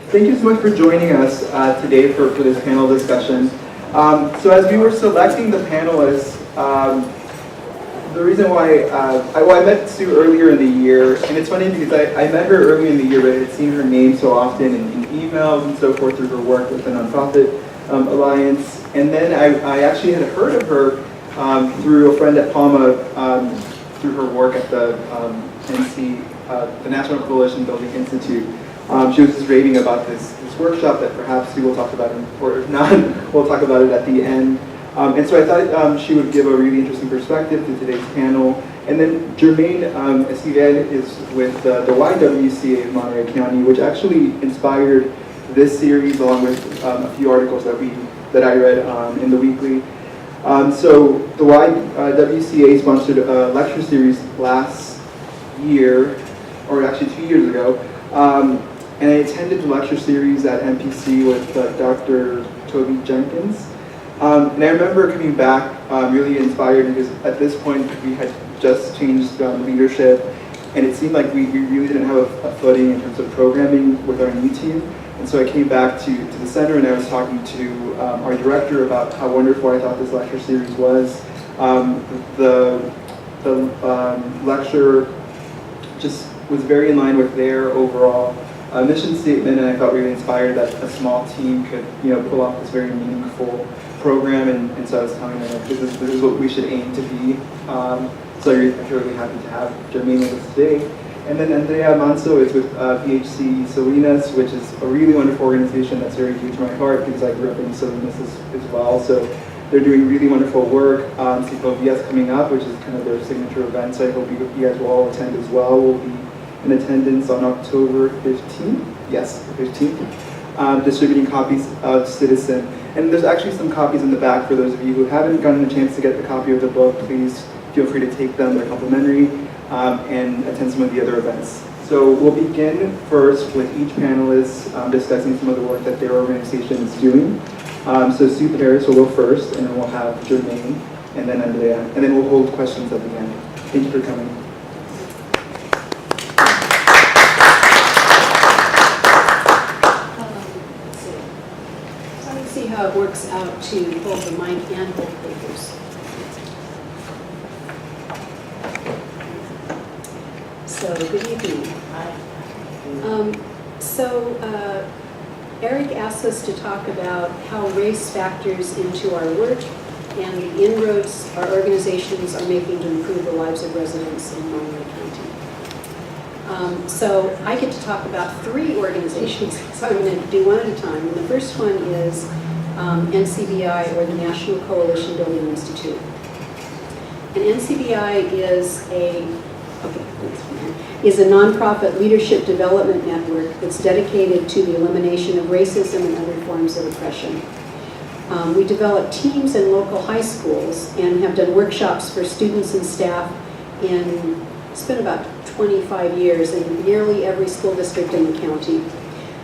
Thank you so much for joining us today for this panel discussion. So as we were selecting the panelists, the reason why, I met Sue earlier in the year, and it's funny because I met her earlier in the year, but I had seen her name so often in emails and so forth through her work with the nonprofit Alliance. And then I actually had heard of her through a friend at Palma, through her work at the the National Coalition Building Institute. She was just raving about this workshop that perhaps we will talk about, or if not, we'll talk about it at the end. And so I thought she would give a really interesting perspective to today's panel. And then Germaine Esquivel is with the YWCA of Monterey County, which actually inspired this series along with a few articles that I read in the weekly. So the YWCA sponsored a lecture series last year, or actually 2 years ago. And I attended the lecture series at MPC with Dr. Toby Jenkins. And I remember coming back really inspired because at this point we had just changed leadership, and it seemed like we really didn't have a footing in terms of programming with our new team. And so I came back to the center and I was talking to our director about how wonderful I thought this lecture series was. The lecture just was very in line with their overall mission statement, and I felt really inspired that a small team could pull off this very meaningful program, and so I was telling them like, this is what we should aim to be. So I'm really happy to have Germaine with us today. And then Andrea Manzo is with PHC Salinas, which is a really wonderful organization that's very dear to my heart because I grew up in Salinas as well. So they're doing really wonderful work. Ciclovia is coming up, which is kind of their signature event, so I hope you guys will all attend as well. We'll be in attendance on October 15th. Yes, 15th. Distributing copies of Citizen. And there's actually some copies in the back for those of you who haven't gotten a chance to get the copy of the book. Please feel free to take them, they're complimentary, and attend some of the other events. So we'll begin first with each panelist discussing some of the work that their organization is doing. So Sue Parris will go first, and then we'll have Germaine, and then Andrea, and then we'll hold questions at the end. Thank you for coming. See how it works out to hold the mic and hold papers. So, good evening. Eric asked us to talk about how race factors into our work and the inroads our organizations are making to improve the lives of residents in Monterey County. So I get to talk about 3 organizations, so I'm going to do one at a time. And the first one is NCBI, or the National Coalition Building Institute. And NCBI is a nonprofit leadership development network that's dedicated to the elimination of racism and other forms of oppression. We develop teams in local high schools and have done workshops for students and staff it's been about 25 years in nearly every school district in the county.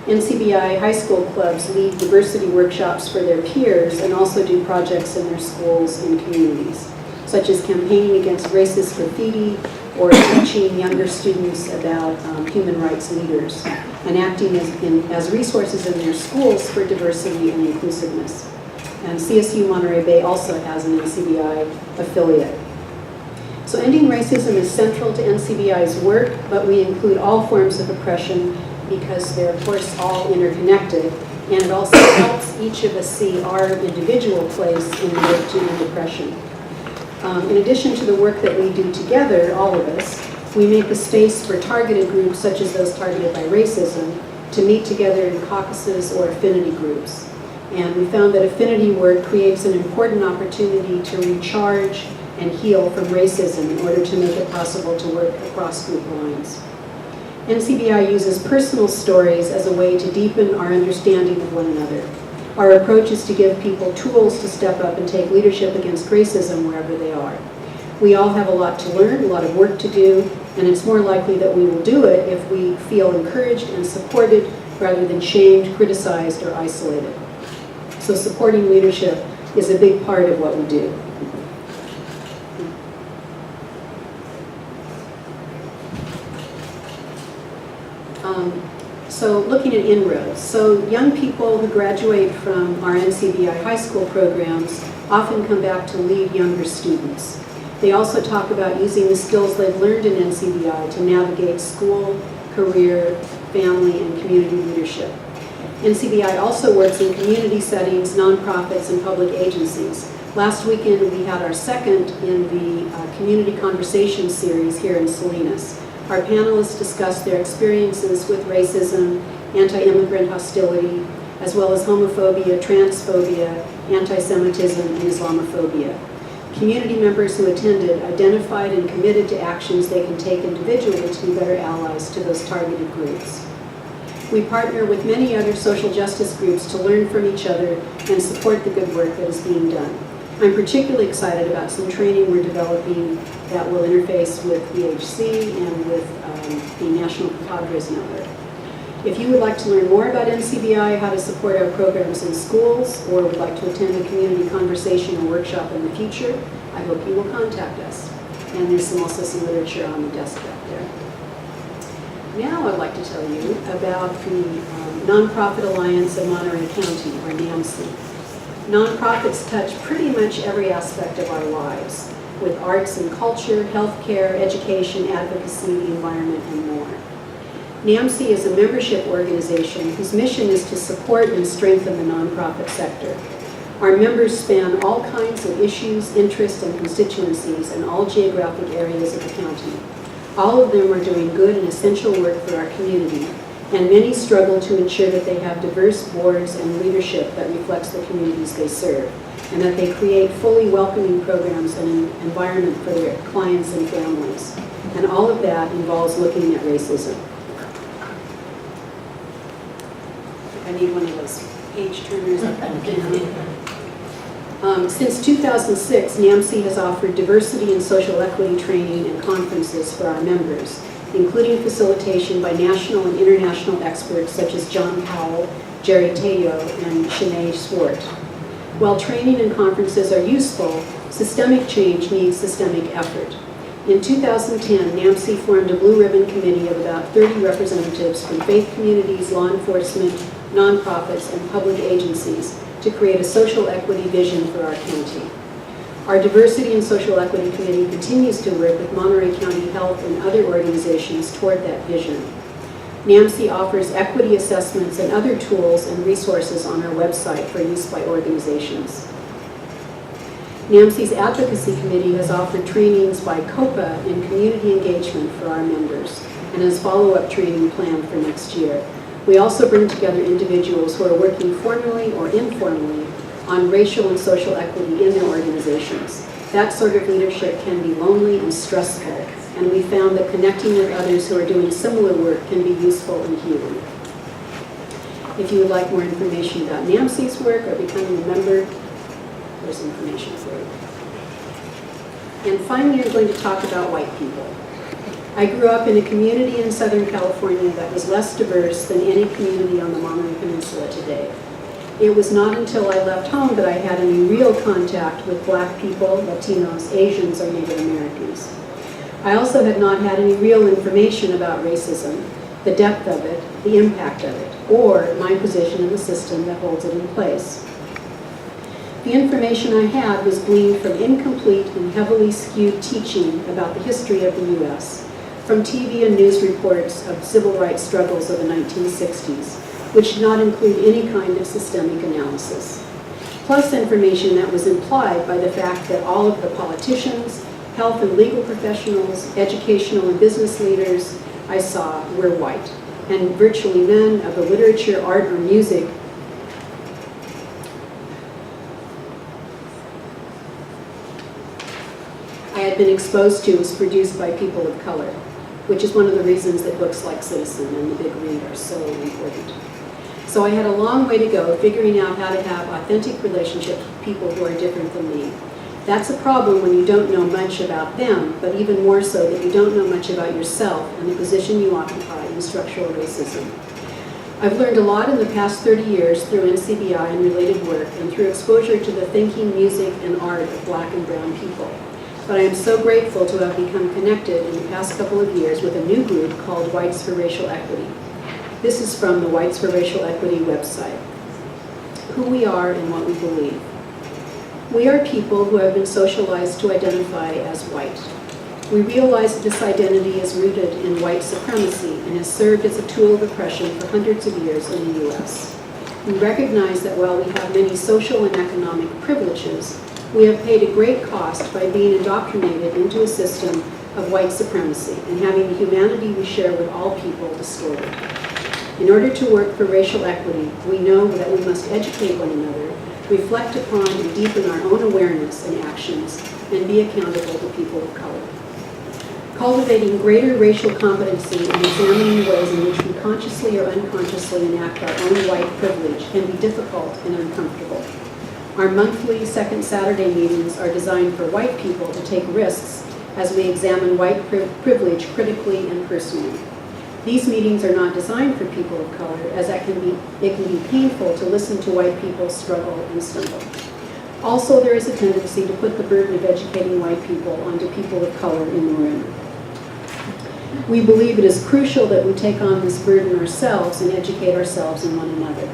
NCBI high school clubs lead diversity workshops for their peers and also do projects in their schools and communities, such as campaigning against racist graffiti or teaching younger students about human rights leaders and acting as resources in their schools for diversity and inclusiveness. And CSU Monterey Bay also has an NCBI affiliate. So ending racism is central to NCBI's work, but we include all forms of oppression because they're, of course, all interconnected, and it also helps each of us see our individual place in the work to end oppression. In addition to the work that we do together, all of us, we make a space for targeted groups, such as those targeted by racism, to meet together in caucuses or affinity groups. And we found that affinity work creates an important opportunity to recharge and heal from racism in order to make it possible to work across group lines. NCBI uses personal stories as a way to deepen our understanding of one another. Our approach is to give people tools to step up and take leadership against racism wherever they are. We all have a lot to learn, a lot of work to do, and it's more likely that we will do it if we feel encouraged and supported rather than shamed, criticized, or isolated. So supporting leadership is a big part of what we do. So looking at inroads. So young people who graduate from our NCBI high school programs often come back to lead younger students. They also talk about using the skills they've learned in NCBI to navigate school, career, family, and community leadership. NCBI also works in community settings, nonprofits, and public agencies. Last weekend, we had our second in the Community Conversation series here in Salinas. Our panelists discussed their experiences with racism, anti-immigrant hostility, as well as homophobia, transphobia, anti-Semitism, and Islamophobia. Community members who attended identified and committed to actions they can take individually to be better allies to those targeted groups. We partner with many other social justice groups to learn from each other and support the good work that is being done. I'm particularly excited about some training we're developing that will interface with BHC and with the National Compadres Network. If you would like to learn more about NCBI, how to support our programs in schools, or would like to attend a community conversation or workshop in the future, I hope you will contact us. And there's also some literature on the desk back there. Now I'd like to tell you about the Nonprofit Alliance of Monterey County, or NAMC. Nonprofits touch pretty much every aspect of our lives, with arts and culture, healthcare, education, advocacy, the environment, and more. NAMC is a membership organization whose mission is to support and strengthen the nonprofit sector. Our members span all kinds of issues, interests, and constituencies in all geographic areas of the county. All of them are doing good and essential work for our community, and many struggle to ensure that they have diverse boards and leadership that reflects the communities they serve, and that they create fully welcoming programs and an environment for their clients and families. And all of that involves looking at racism. I need one of those page turners up and down. Since 2006, NAMC has offered diversity and social equity training and conferences for our members, including facilitation by national and international experts such as John Powell, Jerry Teo, and Shanae Swart. While training and conferences are useful, systemic change needs systemic effort. In 2010, NAMC formed a Blue Ribbon Committee of about 30 representatives from faith communities, law enforcement, nonprofits, and public agencies to create a social equity vision for our county. Our Diversity and Social Equity Committee continues to work with Monterey County Health and other organizations toward that vision. NAMC offers equity assessments and other tools and resources on our website for use by organizations. NAMC's Advocacy Committee has offered trainings by COPA in community engagement for our members and has follow-up training planned for next year. We also bring together individuals who are working formally or informally on racial and social equity in their organizations. That sort of leadership can be lonely and stressful, and we found that connecting with others who are doing similar work can be useful and healing. If you would like more information about NAMC's work or becoming a member, there's information for you. And finally, I'm going to talk about white people. I grew up in a community in Southern California that was less diverse than any community on the Monterey Peninsula today. It was not until I left home that I had any real contact with Black people, Latinos, Asians, or Native Americans. I also had not had any real information about racism, the depth of it, the impact of it, or my position in the system that holds it in place. The information I had was gleaned from incomplete and heavily skewed teaching about the history of the U.S., from TV and news reports of civil rights struggles of the 1960s, which did not include any kind of systemic analysis, plus information that was implied by the fact that all of the politicians, health and legal professionals, educational and business leaders I saw were white, and virtually none of the literature, art, or music I had been exposed to was produced by people of color, which is one of the reasons that books like Citizen and The Big Read are so important. So I had a long way to go figuring out how to have authentic relationships with people who are different than me. That's a problem when you don't know much about them, but even more so that you don't know much about yourself and the position you occupy in structural racism. I've learned a lot in the past 30 years through NCBI and related work and through exposure to the thinking, music, and art of Black and brown people. But I am so grateful to have become connected in the past couple of years with a new group called Whites for Racial Equity. This is from the Whites for Racial Equity website. Who we are and what we believe. We are people who have been socialized to identify as white. We realize that this identity is rooted in white supremacy and has served as a tool of oppression for hundreds of years in the U.S. We recognize that while we have many social and economic privileges, we have paid a great cost by being indoctrinated into a system of white supremacy and having the humanity we share with all people distorted. In order to work for racial equity, we know that we must educate one another, reflect upon and deepen our own awareness and actions, and be accountable to people of color. Cultivating greater racial competency and examining ways in which we consciously or unconsciously enact our own white privilege can be difficult and uncomfortable. Our monthly second Saturday meetings are designed for white people to take risks as we examine white privilege critically and personally. These meetings are not designed for people of color, as it can be painful to listen to white people struggle and stumble. Also, there is a tendency to put the burden of educating white people onto people of color in the room. We believe it is crucial that we take on this burden ourselves and educate ourselves and one another.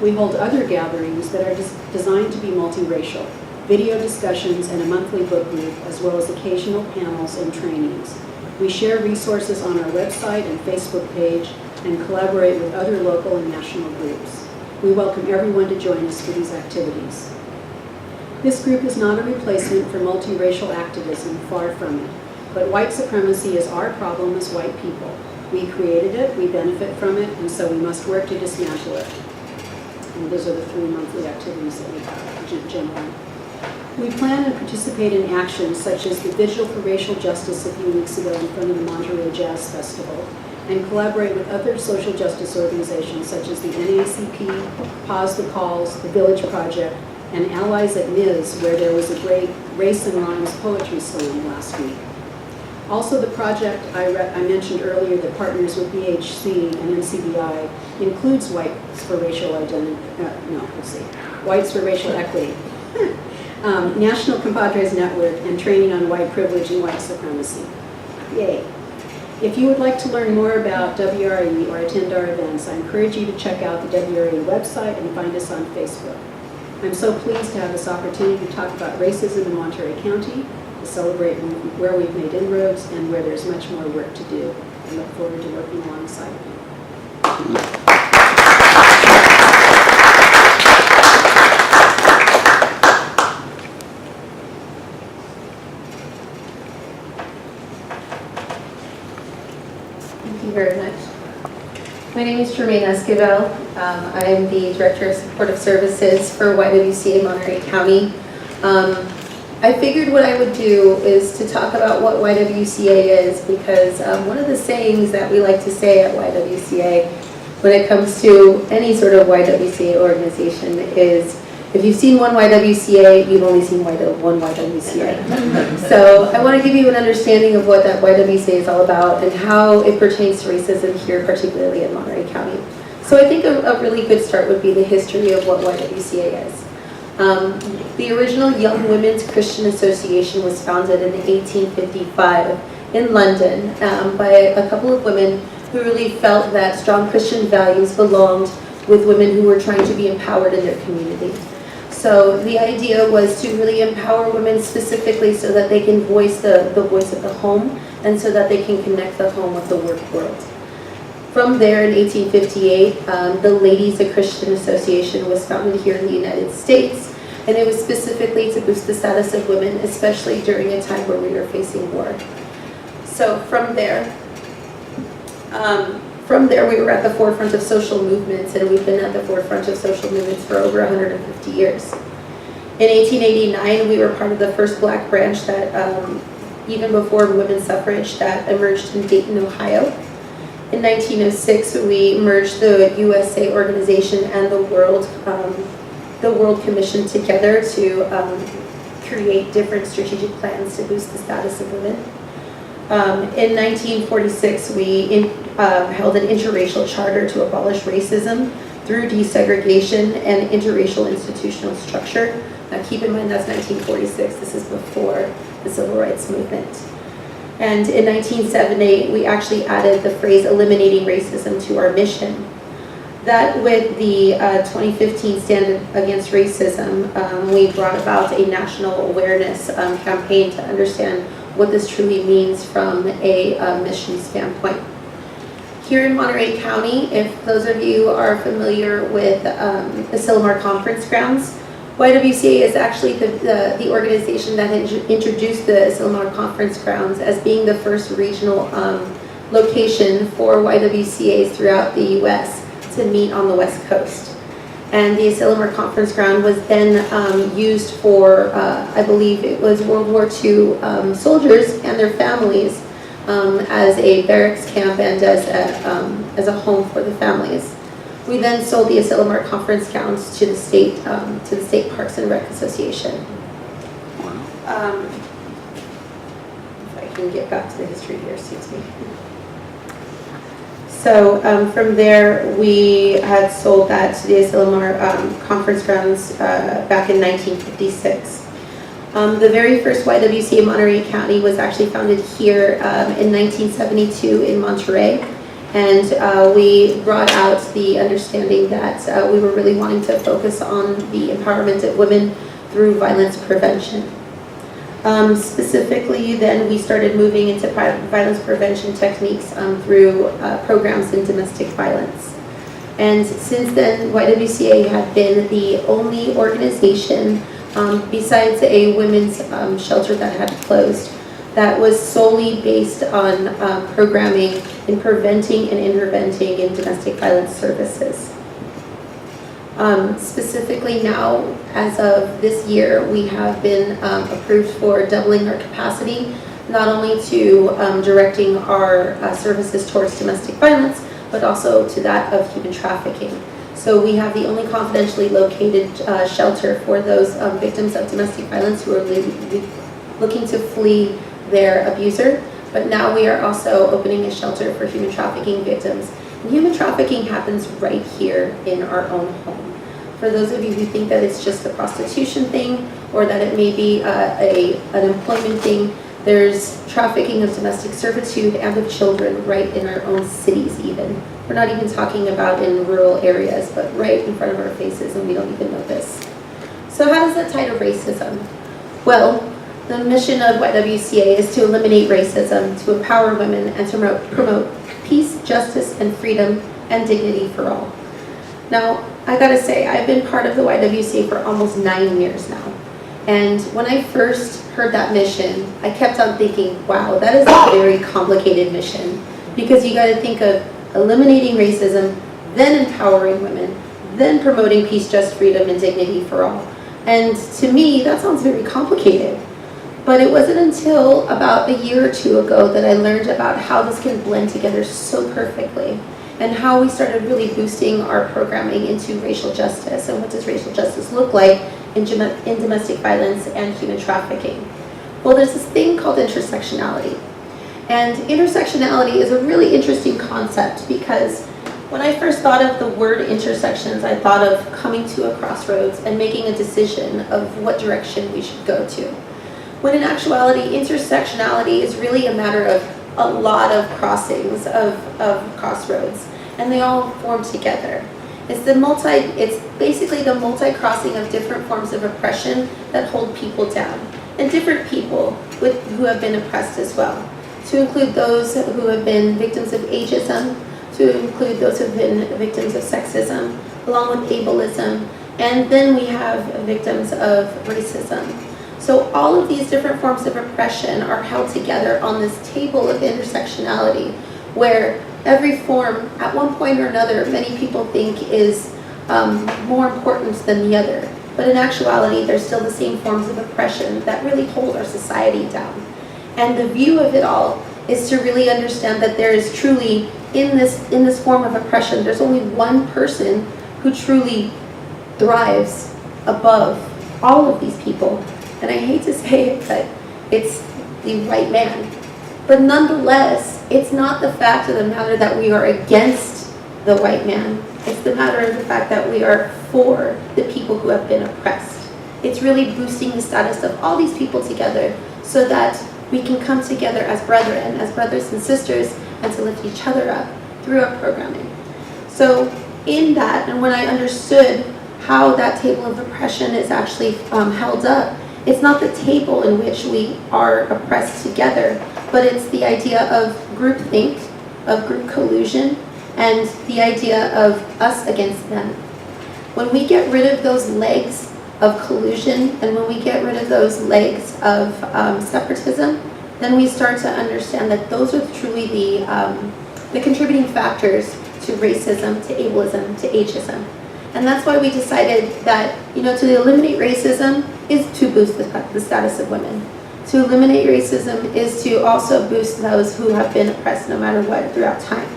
We hold other gatherings that are designed to be multiracial, video discussions and a monthly book group, as well as occasional panels and trainings. We share resources on our website and Facebook page and collaborate with other local and national groups. We welcome everyone to join us for these activities. This group is not a replacement for multiracial activism, far from it. But white supremacy is our problem as white people. We created it, we benefit from it, and so we must work to dismantle it. And those are the 3 monthly activities that we have generally. We plan and participate in actions such as the Vigil for Racial Justice a few weeks ago in front of the Monterey Jazz Festival, and collaborate with other social justice organizations such as the NAACP, Pause the Calls, the Village Project, and Allies at MIS, where there was a great Race and Rhymes poetry slam last week. Also, the project I mentioned earlier that partners with BHC and NCBI includes Whites for Racial Whites for Racial Equity, National Compadres Network, and training on white privilege and white supremacy. Yay. If you would like to learn more about WRE or attend our events, I encourage you to check out the WRE website and find us on Facebook. I'm so pleased to have this opportunity to talk about racism in Monterey County, to celebrate where we've made inroads and where there's much more work to do. I look forward to working alongside of you. Thank you very much. My name is Germaine Esquivel. I am the Director of Supportive Services for YWCA of Monterey County. I figured what I would do is to talk about what YWCA is, because one of the sayings that we like to say at YWCA when it comes to any sort of YWCA organization is, if you've seen one YWCA, you've only seen one YWCA. So I want to give you an understanding of what that YWCA is all about and how it pertains to racism here, particularly in Monterey County. So I think a really good start would be the history of what YWCA is. The original Young Women's Christian Association was founded in 1855 in London by a couple of women who really felt that strong Christian values belonged with women who were trying to be empowered in their community. So the idea was to really empower women specifically so that they can voice the voice of the home and so that they can connect the home with the work world. From there, in 1858, the Ladies of Christian Association was founded here in the United States, and it was specifically to boost the status of women, especially during a time where we were facing war. So from there we were at the forefront of social movements, and we've been at the forefront of social movements for over 150 years. In 1889, we were part of the first black branch that, even before women's suffrage, that emerged in Dayton, Ohio. In 1906, we merged the USA organization and the World Commission together to create different strategic plans to boost the status of women. In 1946, we held an interracial charter to abolish racism through desegregation and interracial institutional structure. Now keep in mind that's 1946, this is before the Civil Rights Movement. And in 1978, we actually added the phrase eliminating racism to our mission. That with the 2015 Stand Against Racism, we brought about a national awareness campaign to understand what this truly means from a mission standpoint. Here in Monterey County, if those of you are familiar with the Salinas Conference Grounds, YWCA is actually the organization that introduced the Salinas Conference Grounds as being the first regional location for YWCAs throughout the U.S. to meet on the West Coast. And the Salinas Conference Ground was then used for, I believe it was World War II soldiers and their families as a barracks camp and as a home for the families. We then sold the Salinas Conference Grounds to the state Parks and Rec Association. If I can get back to the history here, excuse me. So from there, we had sold that to the Salinas Conference Grounds back in 1956. The very first YWCA of Monterey County was actually founded here in 1972 in Monterey. And we brought out the understanding that we were really wanting to focus on the empowerment of women through violence prevention. Specifically, then we started moving into violence prevention techniques through programs in domestic violence. And since then, YWCA had been the only organization, besides a women's shelter that had closed, that was solely based on programming in preventing and interventing in domestic violence services. Specifically now, as of this year, we have been approved for doubling our capacity, not only to directing our services towards domestic violence, but also to that of human trafficking. So we have the only confidentially located shelter for those victims of domestic violence who are looking to flee their abuser, but now we are also opening a shelter for human trafficking victims. And human trafficking happens right here in our own home. For those of you who think that it's just a prostitution thing or that it may be an employment thing, there's trafficking of domestic servitude and of children right in our own cities even. We're not even talking about in rural areas, but right in front of our faces, and we don't even know this. So how does that tie to racism? Well, the mission of YWCA is to eliminate racism, to empower women, and to promote peace, justice, and freedom, and dignity for all. Now, I gotta say, I've been part of the YWCA for almost 9 years now. And when I first heard that mission, I kept on thinking, wow, that is a very complicated mission. Because you gotta think of eliminating racism, then empowering women, then promoting peace, just freedom, and dignity for all. And to me, that sounds very complicated. But it wasn't until about a year or two ago that I learned about how this can blend together so perfectly, and how we started really boosting our programming into racial justice. And what does racial justice look like in domestic violence and human trafficking? Well, there's this thing called intersectionality. And intersectionality is a really interesting concept because when I first thought of the word intersections, I thought of coming to a crossroads and making a decision of what direction we should go to. When in actuality, intersectionality is really a matter of a lot of crossings of crossroads, and they all form together. It's basically the multi-crossing of different forms of oppression that hold people down, and different people who have been oppressed as well. To include those who have been victims of ageism, to include those who have been victims of sexism, along with ableism, and then we have victims of racism. So all of these different forms of oppression are held together on this table of intersectionality, where every form, at one point or another, many people think is more important than the other. But in actuality, they're still the same forms of oppression that really hold our society down. And the view of it all is to really understand that there is truly, in this form of oppression, there's only one person who truly thrives above all of these people. And I hate to say it, but it's the white man. But nonetheless, it's not the fact of the matter that we are against the white man. It's the matter of the fact that we are for the people who have been oppressed. It's really boosting the status of all these people together so that we can come together as brethren, as brothers and sisters, and to lift each other up through our programming. So in that, and when I understood how that table of oppression is actually held up, it's not the table in which we are oppressed together, but it's the idea of groupthink, of group collusion, and the idea of us against them. When we get rid of those legs of collusion, and when we get rid of those legs of separatism, then we start to understand that those are truly the contributing factors to racism, to ableism, to ageism. And that's why we decided that, to eliminate racism is to boost the status of women. To eliminate racism is to also boost those who have been oppressed no matter what throughout time.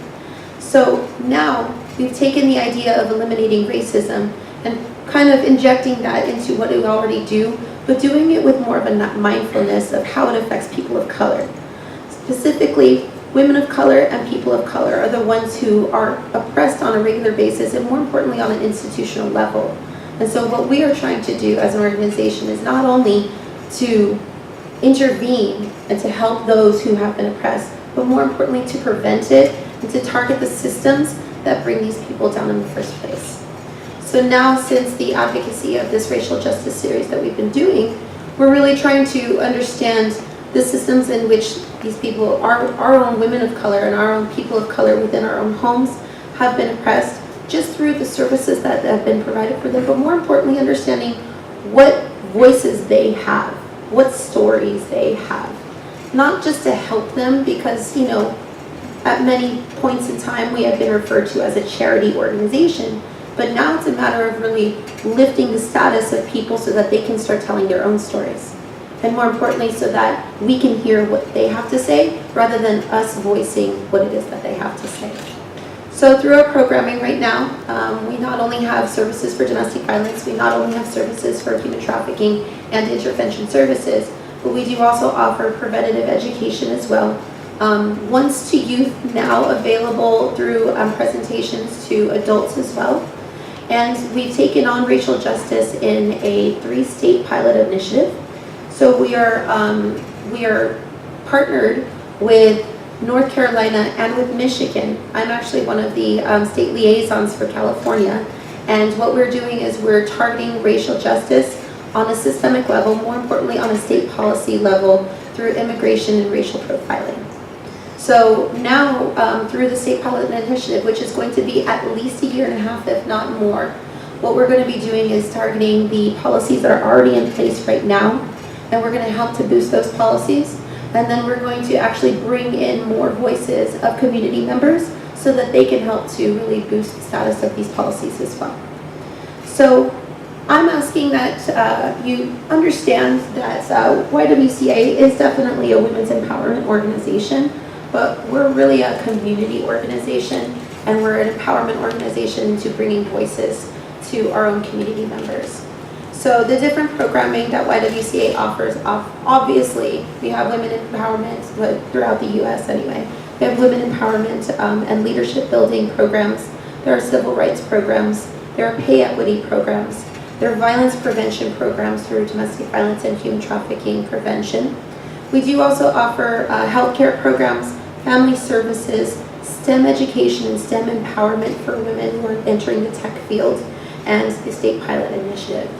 So now we've taken the idea of eliminating racism and kind of injecting that into what we already do, but doing it with more of a mindfulness of how it affects people of color. Specifically, women of color and people of color are the ones who are oppressed on a regular basis, and more importantly on an institutional level. And so what we are trying to do as an organization is not only to intervene and to help those who have been oppressed, but more importantly to prevent it and to target the systems that bring these people down in the first place. So now, since the advocacy of this racial justice series that we've been doing, we're really trying to understand the systems in which these people, our own women of color and our own people of color within our own homes have been oppressed just through the services that have been provided for them, but more importantly understanding what voices they have, what stories they have. Not just to help them because, at many points in time we have been referred to as a charity organization, but now it's a matter of really lifting the status of people so that they can start telling their own stories. And more importantly, so that we can hear what they have to say rather than us voicing what it is that they have to say. So through our programming right now, we not only have services for domestic violence, we not only have services for human trafficking and intervention services, but we do also offer preventative education as well. Once to youth now available through presentations to adults as well. And we've taken on racial justice in a 3-state pilot initiative. So we are partnered with North Carolina and with Michigan. I'm actually one of the state liaisons for California. And what we're doing is we're targeting racial justice on a systemic level, more importantly on a state policy level through immigration and racial profiling. So now through the state pilot initiative, which is going to be at least 1.5 years, if not more, what we're going to be doing is targeting the policies that are already in place right now, and we're going to help to boost those policies. And then we're going to actually bring in more voices of community members so that they can help to really boost the status of these policies as well. So I'm asking that you understand that YWCA is definitely a women's empowerment organization, but we're really a community organization, and we're an empowerment organization to bringing voices to our own community members. So the different programming that YWCA offers, obviously, we have women empowerment throughout the U.S. anyway. We have women empowerment and leadership building programs. There are civil rights programs. There are pay equity programs. There are violence prevention programs through domestic violence and human trafficking prevention. We do also offer healthcare programs, family services, STEM education and STEM empowerment for women who are entering the tech field, and the state pilot initiative.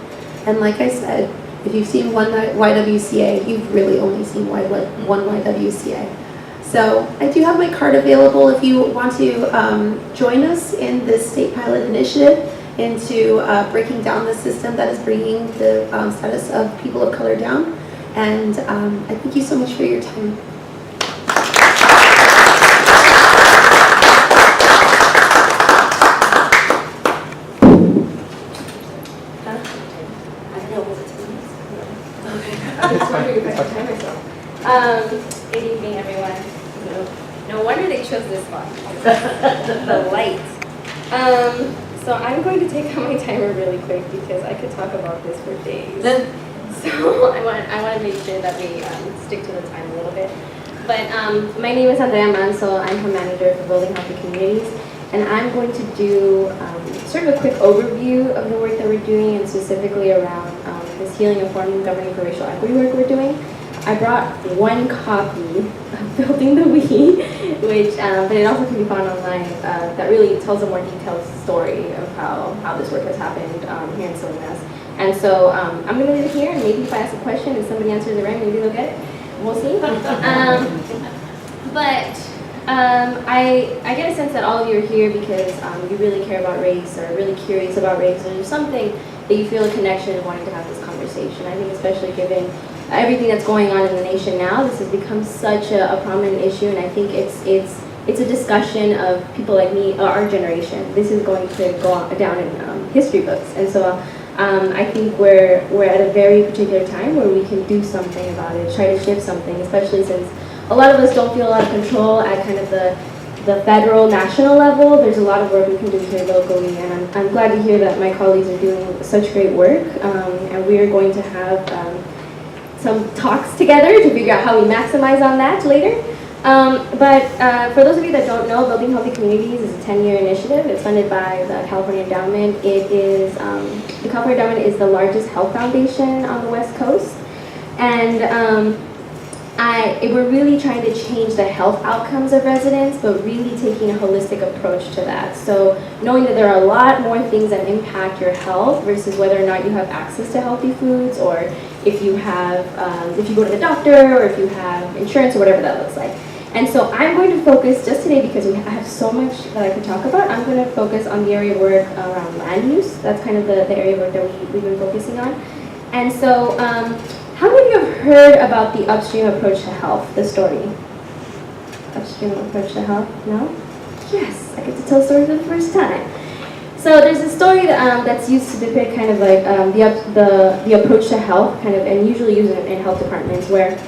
And like I said, if you've seen one YWCA, you've really only seen one YWCA. So I do have my card available if you want to join us in this state pilot initiative into breaking down the system that is bringing the status of people of color down. And I thank you so much for your time. Good evening, everyone. No wonder they chose this one. The light. So I'm going to take out my timer really quick because I could talk about this for days. So I want to make sure that we stick to the time a little bit. But my name is Andrea Manzo. I'm her manager for Building Healthy Communities, and I'm going to do sort of a quick overview of the work that we're doing, and specifically around this healing, informing, governing for racial equity work we're doing. I brought one copy of Building the We, which, but it also can be found online, that really tells a more detailed story of how this work has happened here in Salinas. And so I'm going to leave it here, and maybe if I ask a question and somebody answers it right, maybe they'll get it. We'll see. I get a sense that all of you are here because you really care about race, or really curious about race, or there's something that you feel a connection in wanting to have this conversation. I think especially given everything that's going on in the nation now, this has become such a prominent issue, and I think it's a discussion of people like me, our generation. This is going to go down in history books, and so I think we're at a very particular time where we can do something about it, try to shift something, especially since a lot of us don't feel a lot of control at kind of the federal, national level. There's a lot of work we can do here locally, and I'm glad to hear that my colleagues are doing such great work, and we are going to have some talks together to figure out how we maximize on that later. But for those of you that don't know, Building Healthy Communities is a 10-year initiative. It's funded by the California Endowment. It is, the California Endowment is the largest health foundation on the West Coast. And we're really trying to change the health outcomes of residents, but really taking a holistic approach to that. So knowing that there are a lot more things that impact your health versus whether or not you have access to healthy foods, or if you have, if you go to the doctor, or if you have insurance, or whatever that looks like. And so I'm going to focus just today, because I have so much that I could talk about. I'm going to focus on the area of work around land use. That's kind of the area of work that we've been focusing on. And so, how many of you have heard about the upstream approach to health, the story? Upstream approach to health? No? Yes, I get to tell a story for the first time. So there's a story that's used to depict kind of like the approach to health, kind of, and usually used in health departments, where,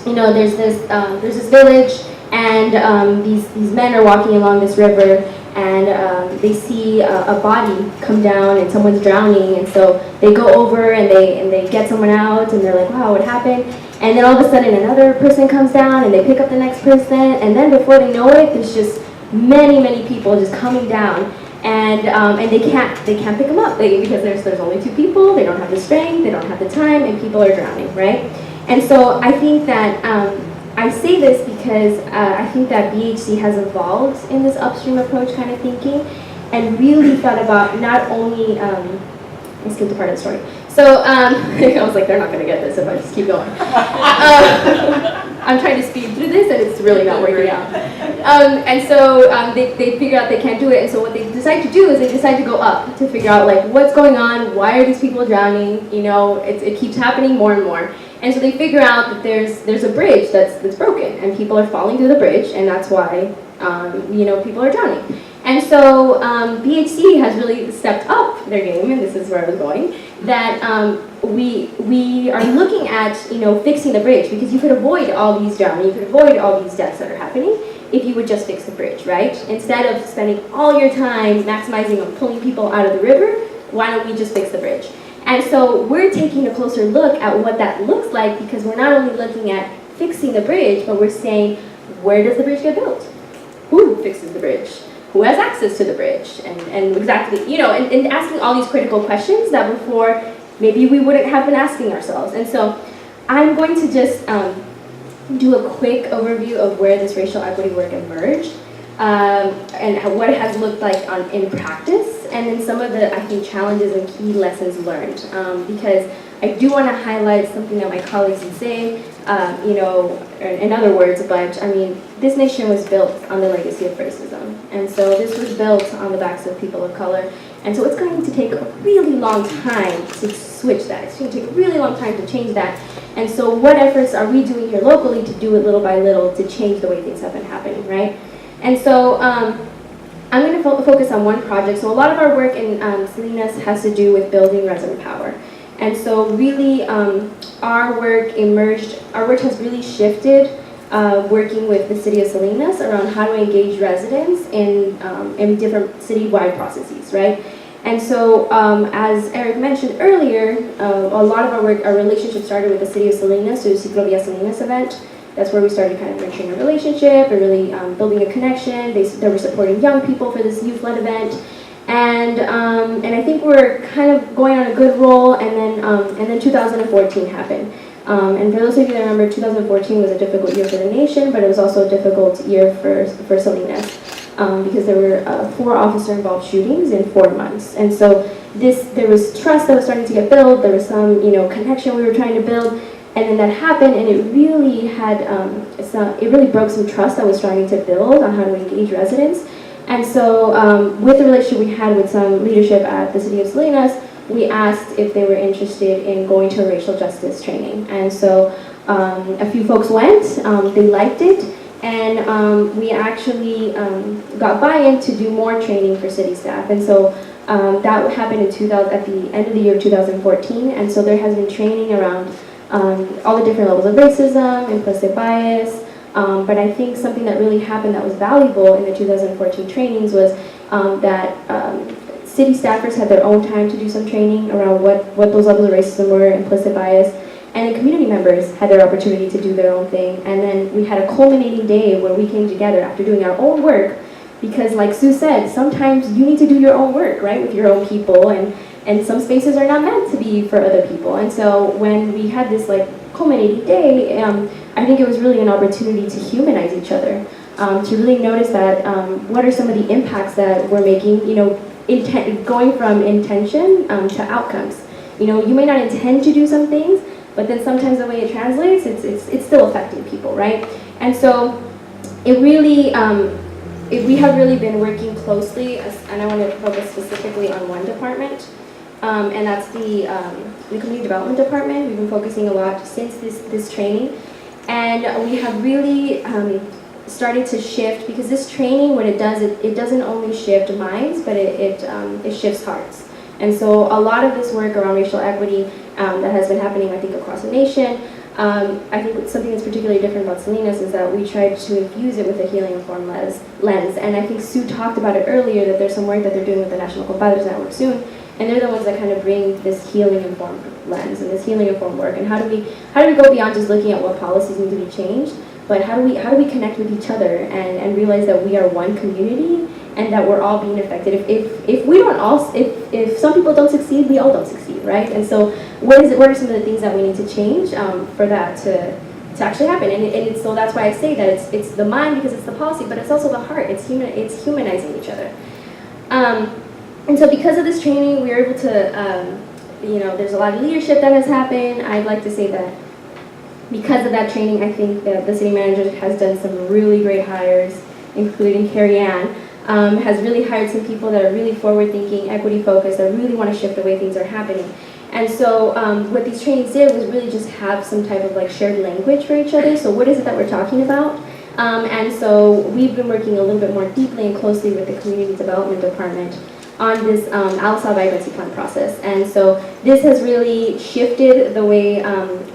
you know, there's this village, and these men are walking along this river, and they see a body come down, and someone's drowning, and so they go over and they get someone out, and they're like, wow, what happened? And then all of a sudden another person comes down, and they pick up the next person, and then before they know it, there's just many people just coming down, and they can't pick them up because there's only 2 people. They don't have the strength, they don't have the time, and people are drowning, right? And so I think that I say this because I think that BHC has evolved in this upstream approach kind of thinking, and really thought about not only, I skipped a part of the story. So I was like, they're not going to get this if I just keep going. I'm trying to speed through this, and it's really not working out. And so they figure out they can't do it, and so what they decide to do is they decide to go up to figure out, like, what's going on, why are these people drowning, you know, it keeps happening more and more. And so they figure out that there's a bridge that's broken, and people are falling through the bridge, and that's why you know, people are drowning. And so BHC has really stepped up their game, and this is where I was going, that we are looking at, you know, fixing the bridge, because you could avoid all these drowning, you could avoid all these deaths that are happening if you would just fix the bridge, right? Instead of spending all your time maximizing on pulling people out of the river, why don't we just fix the bridge? And so we're taking a closer look at what that looks like, because we're not only looking at fixing the bridge, but we're saying, where does the bridge get built? Who fixes the bridge? Who has access to the bridge? And exactly, you know, and asking all these critical questions that before maybe we wouldn't have been asking ourselves. And so I'm going to just do a quick overview of where this racial equity work emerged, and what it has looked like in practice, and then some of the, I think, challenges and key lessons learned. Because I do want to highlight something that my colleagues would say, you know, in other words, but I mean, this nation was built on the legacy of racism. And so this was built on the backs of people of color. And so it's going to take a really long time to switch that. It's going to take a really long time to change that. And so what efforts are we doing here locally to do it little by little to change the way things have been happening, right? And so I'm going to focus on one project. So a lot of our work in Salinas has to do with building resident power. And so really our work has really shifted working with the city of Salinas around how to engage residents in different citywide processes, right? And so as Eric mentioned earlier, a lot of our relationship started with the city of Salinas through the Ciclovia Salinas event. That's where we started kind of nurturing a relationship and really building a connection. They were supporting young people for this youth-led event. And I think we're kind of going on a good roll, and then 2014 happened. And for those of you that remember, 2014 was a difficult year for the nation, but it was also a difficult year for Salinas because there were 4 officer-involved shootings in 4 months. And so there was trust that was starting to get built. There was some, connection we were trying to build, and then that happened, and it really it really broke some trust that was starting to build on how to engage residents. And so with the relationship we had with some leadership at the city of Salinas, we asked if they were interested in going to a racial justice training. And so a few folks went, they liked it, and we actually got buy-in to do more training for city staff. And so that happened at the end of the year of 2014, and so there has been training around all the different levels of racism, implicit bias, but I think something that really happened that was valuable in the 2014 trainings was that city staffers had their own time to do some training around what those levels of racism were, implicit bias, and then community members had their opportunity to do their own thing. And then we had a culminating day where we came together after doing our own work, because like Sue said, sometimes you need to do your own work, right, with your own people, and some spaces are not meant to be for other people. And so when we had this culminating day, I think it was really an opportunity to humanize each other, to really notice that what are some of the impacts that we're making, going from intention to outcomes. You may not intend to do some things, but then sometimes the way it translates, it's still affecting people, right? And so it really, we have really been working closely, and I want to focus specifically on one department, and that's the community development department. We've been focusing a lot since this training, and we have really started to shift, because this training, what it does, it doesn't only shift minds, but it shifts hearts. And so a lot of this work around racial equity that has been happening, I think, across the nation, I think something that's particularly different about Salinas is that we tried to infuse it with a healing informed lens. And I think Sue talked about it earlier, that there's some work that they're doing with the National Compadres Network soon, and they're the ones that kind of bring this healing informed lens and this healing informed work. And how do we go beyond just looking at what policies need to be changed, but how do we connect with each other and realize that we are one community and that we're all being affected. If some people don't succeed, we all don't succeed, right? And so what are some of the things that we need to change for that to actually happen? And so that's why I say that it's the mind, because it's the policy, but it's also the heart. It's humanizing each other. And so because of this training, we were able to, there's a lot of leadership that has happened. I'd like to say that because of that training, I think that the city manager has done some really great hires, including Carrie Ann, has really hired some people that are really forward-thinking, equity-focused, that really want to shift the way things are happening. And so what these trainings did was really just have some type of shared language for each other. So what is it that we're talking about? And so we've been working a little bit more deeply and closely with the community development department on this ALSA vibrancy plan process. And so this has really shifted the way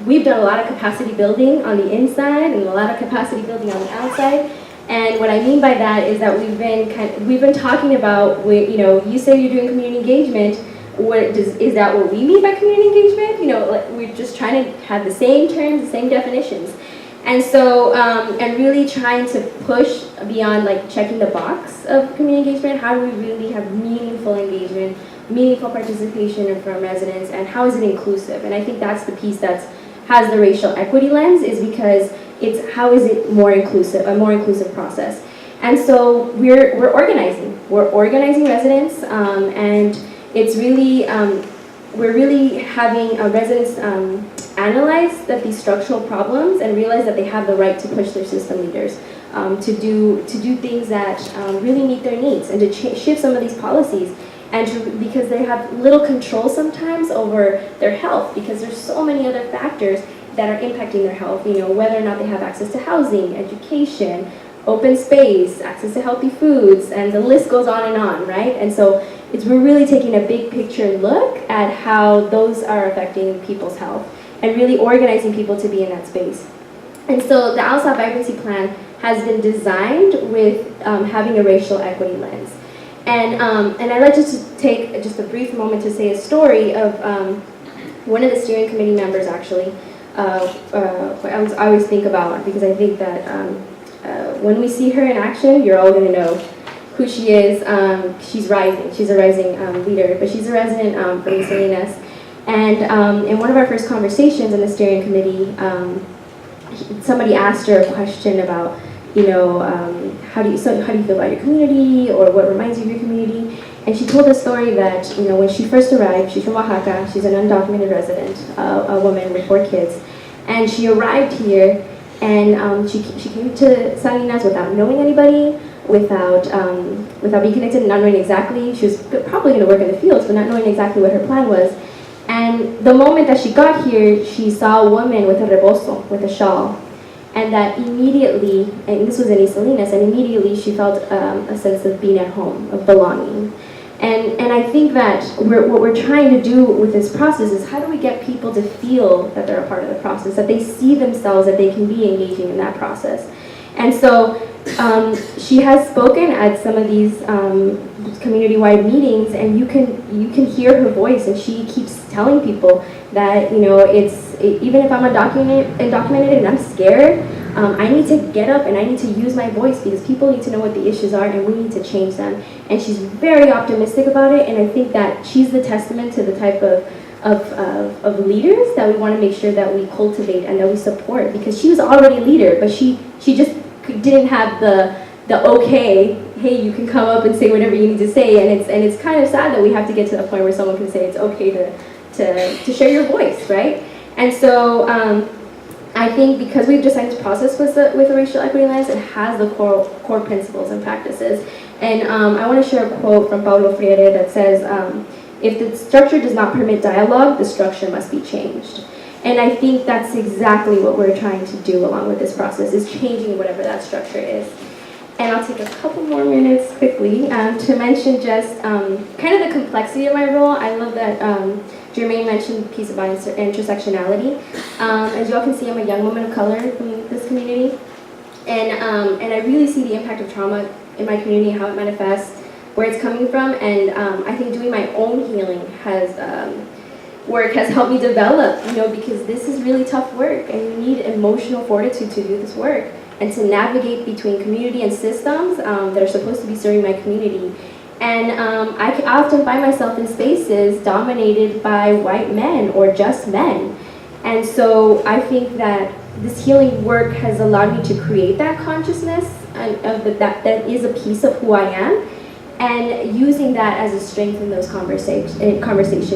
we've done a lot of capacity building on the inside and a lot of capacity building on the outside. And what I mean by that is that we've been talking about, you say you're doing community engagement. Is that what we mean by community engagement? We're just trying to have the same terms, the same definitions. And so, and really trying to push beyond checking the box of community engagement. How do we really have meaningful engagement, meaningful participation from residents, and how is it inclusive? And I think that's the piece that has the racial equity lens, is because it's how is it more inclusive, a more inclusive process. And so we're organizing. We're organizing residents, and it's really, we're really having residents analyze that these structural problems and realize that they have the right to push their system leaders to do things that really meet their needs, and to shift some of these policies, and because they have little control sometimes over their health, because there's so many other factors that are impacting their health, whether or not they have access to housing, education, open space, access to healthy foods, and the list goes on, right? And so we're really taking a big picture look at how those are affecting people's health, and really organizing people to be in that space. And so the ALSA Vibrancy Plan has been designed with having a racial equity lens. And I'd like to take just a brief moment to say a story of one of the steering committee members, actually. I always think about, because I think that when we see her in action, you're all going to know who she is. She's rising. She's a rising leader, but she's a resident from Salinas. And in one of our first conversations in the steering committee, somebody asked her a question about, how do you feel about your community, or what reminds you of your community? And she told a story that, when she first arrived, she's from Oaxaca, she's an undocumented resident, a woman with 4 kids, and she arrived here, and she came to Salinas without knowing anybody, without being connected, and not knowing exactly. She was probably going to work in the fields, but not knowing exactly what her plan was. And the moment that she got here, she saw a woman with a rebozo, with a shawl. And that immediately, and this was in East Salinas, and immediately she felt a sense of being at home, of belonging. And I think that what we're trying to do with this process is, how do we get people to feel that they're a part of the process, that they see themselves, that they can be engaging in that process. And so she has spoken at some of these community-wide meetings, and you can hear her voice, and she keeps telling people that, even if I'm undocumented and I'm scared, I need to get up and I need to use my voice, because people need to know what the issues are and we need to change them. And she's very optimistic about it, and I think that she's the testament to the type of leaders that we want to make sure that we cultivate and that we support, because she was already a leader, but she just didn't have the okay, hey, you can come up and say whatever you need to say, and it's kind of sad that we have to get to the point where someone can say it's okay to share your voice, right? And so I think because we've designed this process with a racial equity lens, it has the core principles and practices. And I want to share a quote from Paulo Freire that says, if the structure does not permit dialogue, the structure must be changed. And I think that's exactly what we're trying to do along with this process, is changing whatever that structure is. And I'll take a couple more minutes quickly to mention just kind of the complexity of my role. I love that Germaine mentioned the piece about intersectionality. As you all can see, I'm a young woman of color from this community. And I really see the impact of trauma in my community, how it manifests, where it's coming from. And I think doing my own healing work has helped me develop, because this is really tough work, and you need emotional fortitude to do this work and to navigate between community and systems that are supposed to be serving my community. And I often find myself in spaces dominated by white men or just men. And so I think that this healing work has allowed me to create that consciousness of that is a piece of who I am, and using that as a strength in those conversations,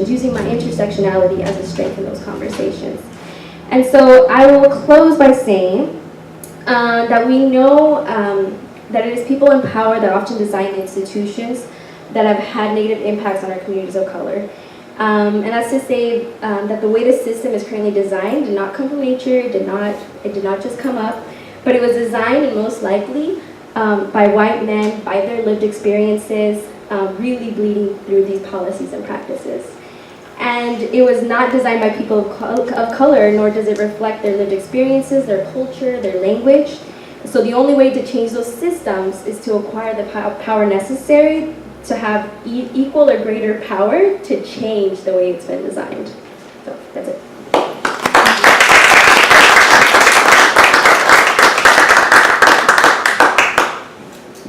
using my intersectionality as a strength in those conversations. And so I will close by saying that we know that it is people in power that often design institutions that have had negative impacts on our communities of color. And that's to say that the way the system is currently designed did not come from nature, it did not just come up, but it was designed, and most likely by white men, by their lived experiences, really bleeding through these policies and practices. And it was not designed by people of color, nor does it reflect their lived experiences, their culture, their language. So the only way to change those systems is to acquire the power necessary to have equal or greater power to change the way it's been designed. So that's it.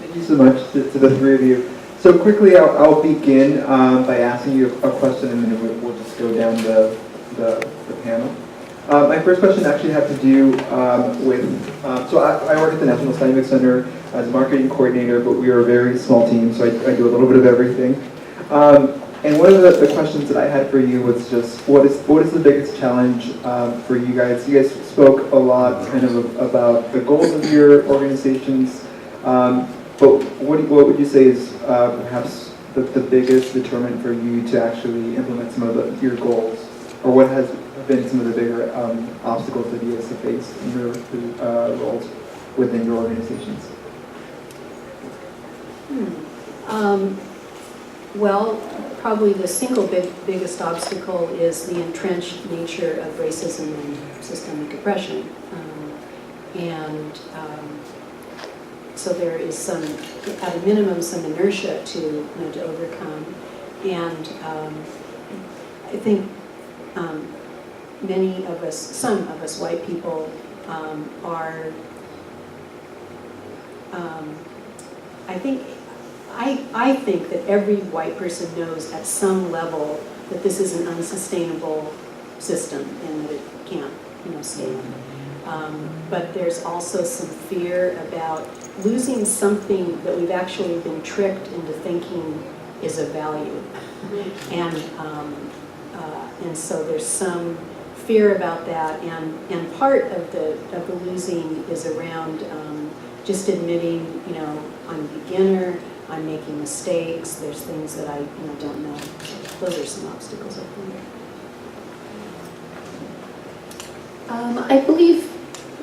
Thank you so much to the three of you. So quickly, I'll begin by asking you a question, and then we'll just go down the panel. My first question actually had to do with, so I work at the National Steinbeck Center as a marketing coordinator, but we are a very small team, so I do a little bit of everything. And one of the questions that I had for you was just, what is the biggest challenge for you guys? You guys spoke a lot kind of about the goals of your organizations, but what would you say is perhaps the biggest determinant for you to actually implement some of your goals? Or what has been some of the bigger obstacles that you guys have faced in your roles within your organizations? Well, probably the single biggest obstacle is the entrenched nature of racism and systemic oppression. So there is at a minimum, some inertia to overcome. And I think many of us, some of us white people are, I think that every white person knows at some level that this is an unsustainable system and that it can't, stay. But there's also some fear about losing something that we've actually been tricked into thinking is of value. And so there's some fear about that, and part of the losing is around just admitting, I'm a beginner, I'm making mistakes, there's things that I don't know. Those are some obstacles I think. I believe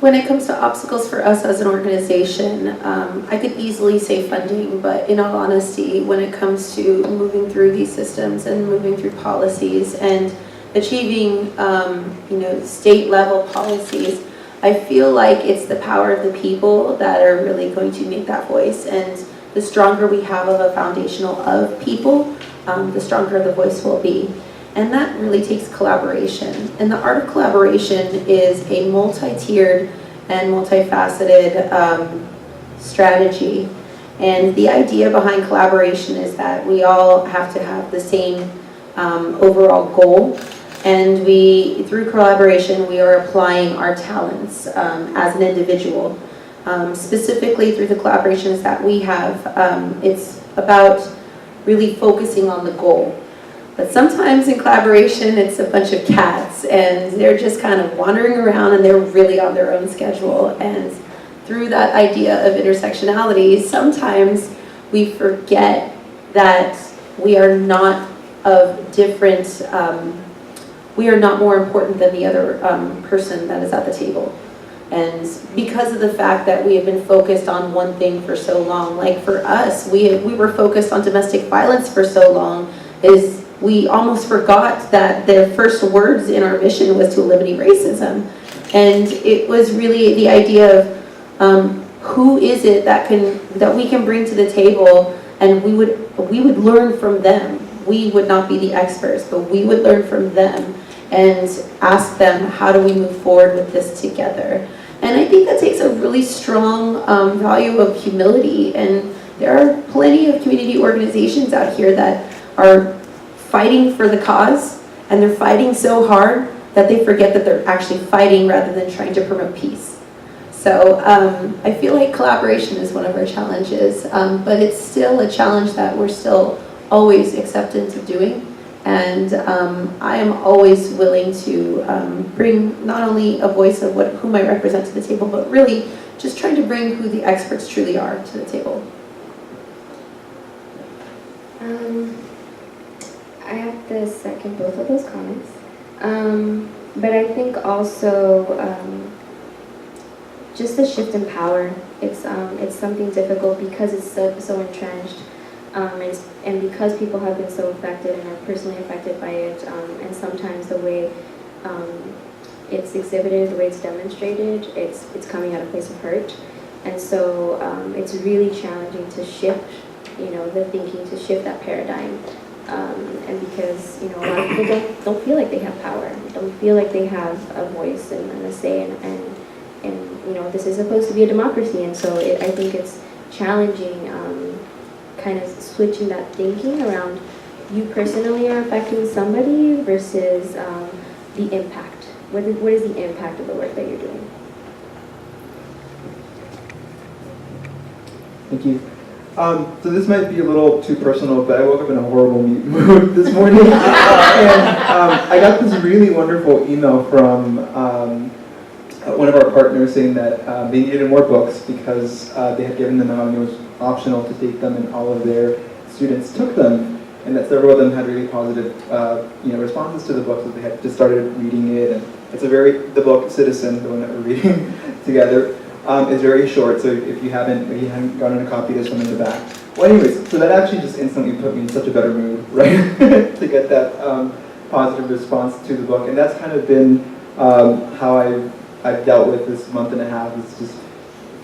when it comes to obstacles for us as an organization, I could easily say funding, but in all honesty, when it comes to moving through these systems and moving through policies and achieving, state level policies, I feel like it's the power of the people that are really going to make that voice. And the stronger we have of a foundational of people, the stronger the voice will be. And that really takes collaboration. And the art of collaboration is a multi-tiered and multifaceted strategy. And the idea behind collaboration is that we all have to have the same overall goal. And through collaboration, we are applying our talents as an individual. Specifically through the collaborations that we have, it's about really focusing on the goal. But sometimes in collaboration, it's a bunch of cats, and they're just kind of wandering around, and they're really on their own schedule. And through that idea of intersectionality, sometimes we forget that we are not of different, we are not more important than the other person that is at the table. And because of the fact that we have been focused on one thing for so long, like for us, we were focused on domestic violence for so long, is we almost forgot that the first words in our mission was to eliminate racism. And it was really the idea of who is it that we can bring to the table, and we would learn from them. We would not be the experts, but we would learn from them and ask them, how do we move forward with this together? And I think that takes a really strong value of humility. And there are plenty of community organizations out here that are fighting for the cause, and they're fighting so hard that they forget that they're actually fighting rather than trying to promote peace. So I feel like collaboration is one of our challenges, but it's still a challenge that we're still always acceptant of doing. And I am always willing to bring not only a voice of whom I represent to the table, but really just trying to bring who the experts truly are to the table. I have to second both of those comments. But I think also just the shift in power, it's something difficult because it's so entrenched. And because people have been so affected and are personally affected by it, and sometimes the way it's exhibited, the way it's demonstrated, it's coming at a place of hurt. And so it's really challenging to shift, the thinking, to shift that paradigm. And because, a lot of people don't feel like they have power, don't feel like they have a voice and a say, and this is supposed to be a democracy. And so I think it's challenging kind of switching that thinking around you personally are affecting somebody versus the impact. What is the impact of the work that you're doing? Thank you. So this might be a little too personal, but I woke up in a horrible mood this morning. And I got this really wonderful email from one of our partners saying that they needed more books because they had given them out and it was optional to take them, and all of their students took them, and that several of them had really positive responses to the books, that they had just started reading it. And it's the book Citizen, the one that we're reading together, is very short, so if you haven't gotten a copy, there's one in the back. Well, anyways, so that actually just instantly put me in such a better mood, right, to get that positive response to the book. And that's kind of been how I've dealt with this month and a half. It's just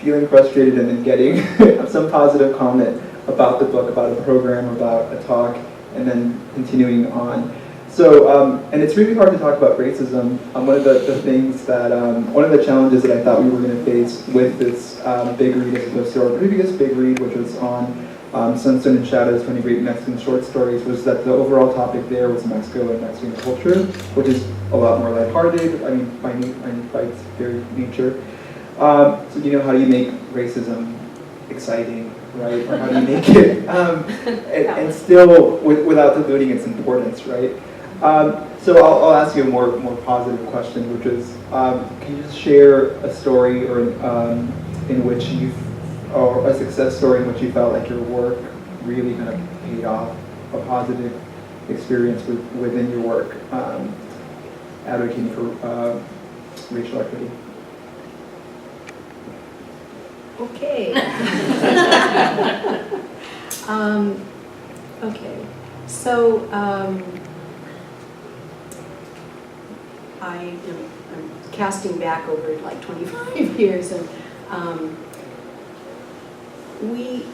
feeling frustrated and then getting some positive comment about the book, about a program, about a talk, and then continuing on. So, and it's really hard to talk about racism. One of the things that, one of the challenges that I thought we were going to face with this Big Read, as opposed to our previous Big Read, which was on Sunstone and Shadows, 20 Great Mexican Short Stories, was that the overall topic there was Mexico and Mexican culture, which is a lot more lighthearted, I mean, by its very nature. So, how do you make racism exciting, right? Or how do you make it, and still, without diluting its importance, right? So I'll ask you a more positive question, which is, can you just share a story or in which or a success story in which you felt like your work really kind of paid off, a positive experience within your work advocating for racial equity? Okay. Okay. So I'm casting back over like 25 years, and we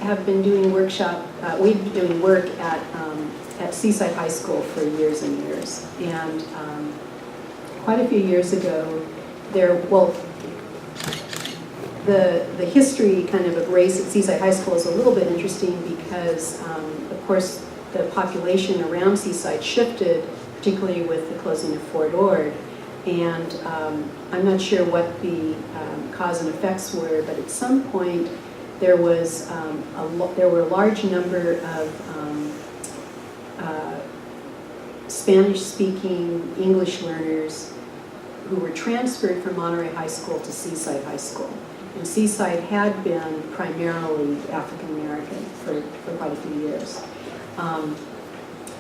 have been doing we've been doing work at Seaside High School for years and years, and quite a few years ago, the history kind of race at Seaside High School is a little bit interesting because, of course, the population around Seaside shifted, particularly with the closing of Fort Ord, and I'm not sure what the cause and effects were, but at some point there was there were a large number of Spanish-speaking English learners who were transferred from Monterey High School to Seaside High School. And Seaside had been primarily African American for quite a few years.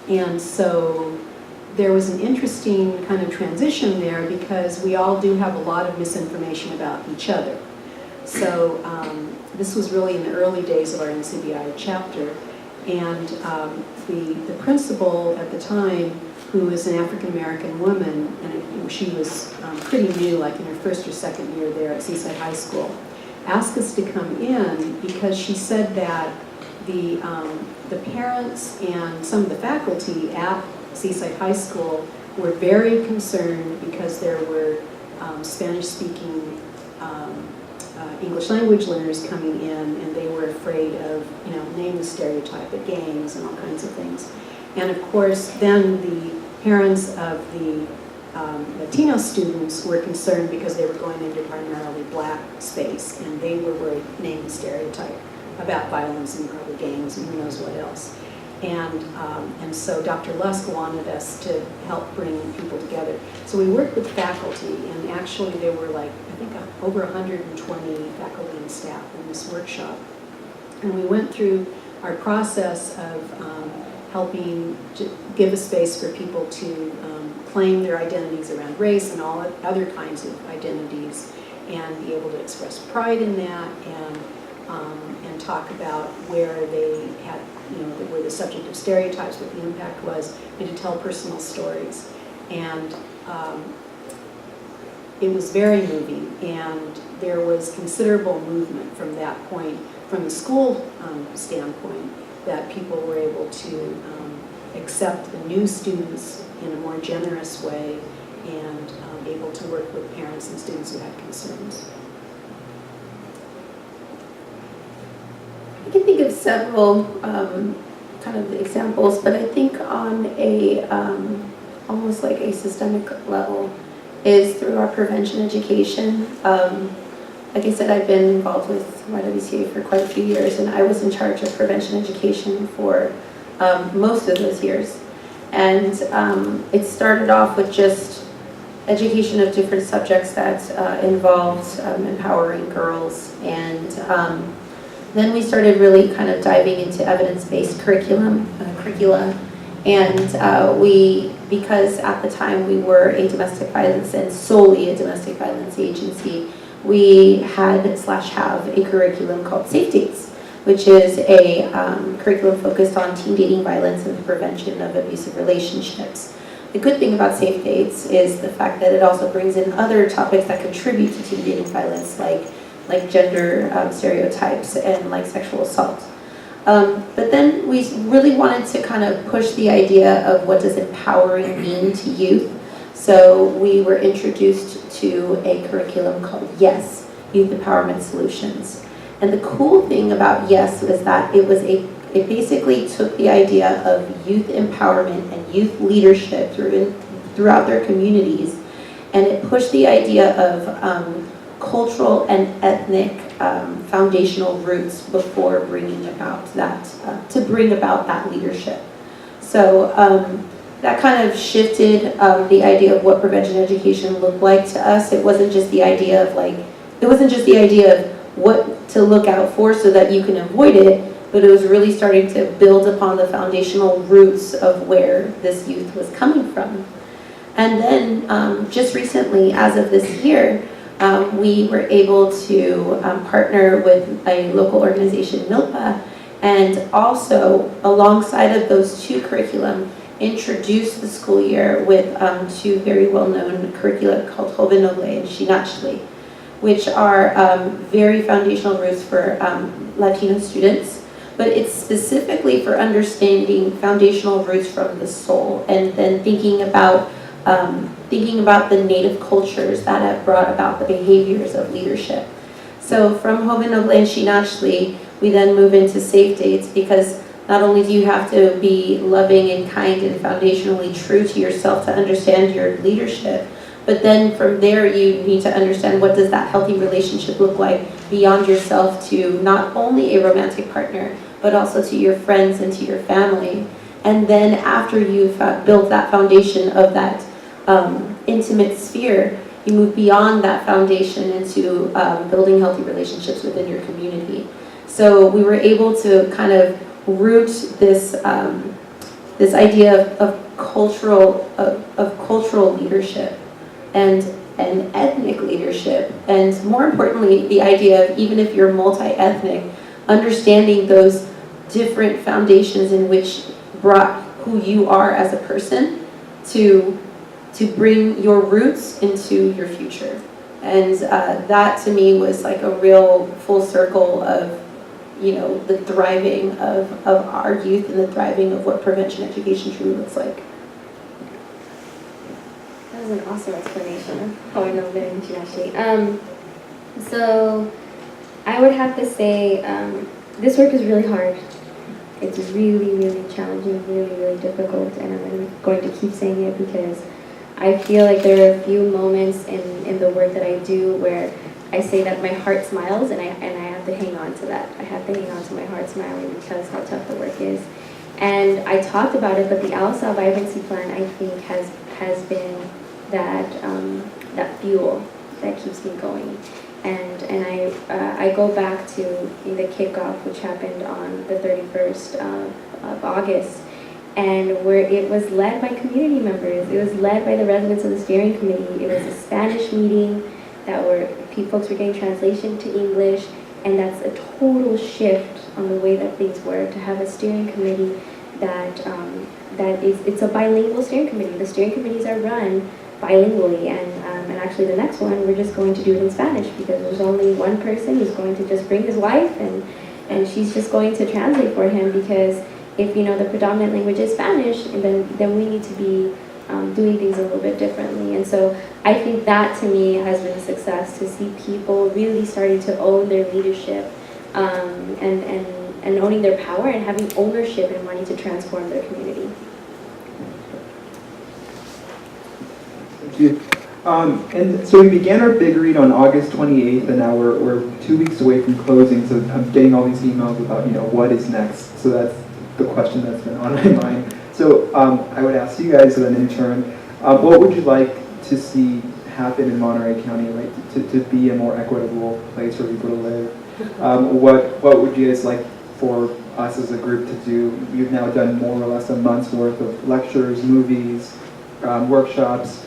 And so there was an interesting kind of transition there because we all do have a lot of misinformation about each other. So this was really in the early days of our NCBI chapter. And the principal at the time, who was an African-American woman, and she was pretty new, like in her first or second year there at Seaside High School, asked us to come in because she said that the parents and some of the faculty at Seaside High School were very concerned because there were Spanish-speaking English language learners coming in, and they were afraid of, name the stereotype at gangs and all kinds of things. And of course, then the parents of the Latino students were concerned because they were going into primarily black space, and they were worried, name the stereotype about violence and probably gangs and who knows what else. And so Dr. Lusk wanted us to help bring people together. So we worked with faculty, and actually there were I think over 120 faculty and staff in this workshop. And we went through our process of helping to give a space for people to claim their identities around race and all other kinds of identities, and be able to express pride in that, and talk about where they had, were the subject of stereotypes, what the impact was, and to tell personal stories. And it was very moving, and there was considerable movement from that point, from the school standpoint, that people were able to accept the new students in a more generous way, and able to work with parents and students who had concerns. I can think of several kind of examples, but I think on a almost like a systemic level is through our prevention education. Like I said, I've been involved with YWCA for quite a few years, and I was in charge of prevention education for most of those years. And it started off with just education of different subjects that involved empowering girls, and then we started really kind of diving into evidence-based curricula, and because at the time we were a domestic violence and solely a domestic violence agency, we had have a curriculum called Safe Dates, which is a curriculum focused on teen dating violence and the prevention of abusive relationships. The good thing about Safe Dates is the fact that it also brings in other topics that contribute to teen dating violence, like gender stereotypes and like sexual assault. But then we really wanted to kind of push the idea of what does empowering mean to youth. So we were introduced to a curriculum called YES, Youth Empowerment Solutions. And the cool thing about YES was that it basically took the idea of youth empowerment and youth leadership throughout their communities, and it pushed the idea of cultural and ethnic foundational roots before bringing about that, to bring about that leadership. So that kind of shifted the idea of what prevention education looked like to us. It wasn't just the idea of what to look out for so that you can avoid it, but it was really starting to build upon the foundational roots of where this youth was coming from. And then just recently, as of this year, we were able to partner with a local organization, MILPA, and also alongside of those two curriculum, introduce the school year with two very well-known curricula called Joven Noble and Shinachli, which are very foundational roots for Latino students, but it's specifically for understanding foundational roots from the soul, and then thinking about the native cultures that have brought about the behaviors of leadership. So from Joven Noble and Shinachli, we then move into safe dates, because not only do you have to be loving and kind and foundationally true to yourself to understand your leadership, but then from there you need to understand what does that healthy relationship look like beyond yourself to not only a romantic partner, but also to your friends and to your family. And then after you've built that foundation of that intimate sphere, you move beyond that foundation into building healthy relationships within your community. So we were able to kind of root this this idea of cultural leadership and ethnic leadership, and more importantly, the idea of, even if you're multi-ethnic, understanding those different foundations in which brought who you are as a person to bring your roots into your future. And that to me was like a real full circle of, you know, the thriving of our youth and the thriving of what prevention education truly looks like. That was an awesome explanation of how I know that internationally. So I would have to say this work is really hard. It's really, really challenging, really, really difficult, and I'm going to keep saying it because I feel like there are a few moments in the work that I do where I say that my heart smiles, and I have to hang on to that. I have to hang on to my heart smiling because how tough the work is. And I talked about it, but the ALSA vibrancy plan, I think, has been that fuel that keeps me going. And I go back to the kickoff, which happened on the 31st of August, and where it was led by community members. It was led by the residents of the steering committee. It was a Spanish meeting that folks were getting translation to English, and that's a total shift on the way that things work, to have a steering committee it's a bilingual steering committee. The steering committees are run bilingually, and actually the next one we're just going to do it in Spanish, because there's only one person who's going to just bring his wife, and she's just going to translate for him, because if the predominant language is Spanish, and then we need to be doing things a little bit differently. And so I think that to me has been a success, to see people really starting to own their leadership and owning their power and having ownership and wanting to transform their community. Thank you. And so we began our Big Read on August 28th, and now we're 2 weeks away from closing, so I'm getting all these emails about, what is next. So that's the question that's been on my mind. So I would ask you guys as an intern, what would you like to see happen in Monterey County, right, to be a more equitable place for people to live? What would you guys like for us as a group to do? You've now done more or less a month's worth of lectures, movies, workshops.